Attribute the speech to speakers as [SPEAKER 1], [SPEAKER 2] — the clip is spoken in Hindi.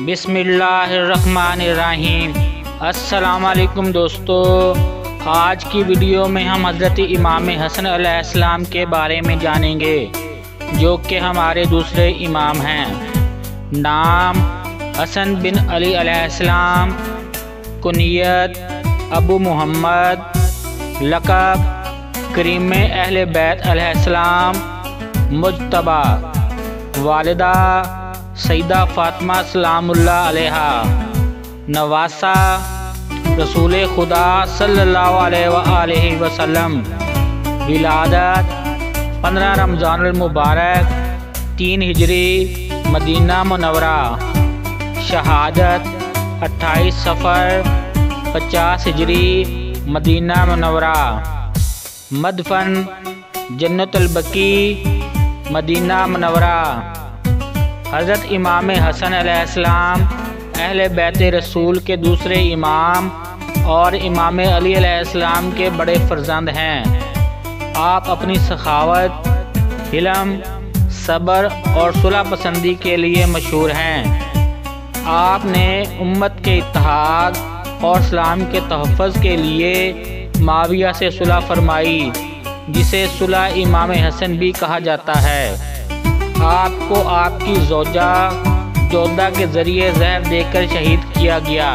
[SPEAKER 1] बिस्मिल्लाहिर्रहमानिर्रहीम। अस्सलाम वालेकुम दोस्तों, आज की वीडियो में हम हज़रत इमाम हसन अलैहिस्सलाम के बारे में जानेंगे, जो कि हमारे दूसरे इमाम हैं। नाम हसन बिन अली अलैहिस्सलाम, कुनियत अबू मुहम्मद, लक़ब करीम अहले बैत अलैहिस्सलाम मुज्तबा, वालिदा सईदा फ़ातिमा सलामुल्लाह अलैहा, नवासा रसूल खुदा सल्लल्लाहु अलैहि वसल्लम, विलादत 15 रमज़ानुल मुबारक 3 हिजरी मदीना मुनव्वरा, शहादत 28 सफ़र 50 हिजरी मदीना मुनव्वरा, मदफन जन्नतुल बकी मदीना मुनव्वरा। हज़रत इमाम हसन अलैहिस्सलाम अहले बैत रसूल के दूसरे इमाम और इमाम अली अलैहिस्सलाम के बड़े फ़र्जंद हैं। आप अपनी सखावत, हिल्म, सब्र और सुलह पसंदी के लिए मशहूर हैं। आपने उम्मत के इत्तेहाद और इस्लाम के तहफ़्फ़ुज़ के लिए मुआविया से सुलह फरमाई, जिसे सुलह इमाम हसन भी कहा जाता है। आपको आपकी ज़ौजा जोधा के ज़रिए ज़हर देकर शहीद किया गया।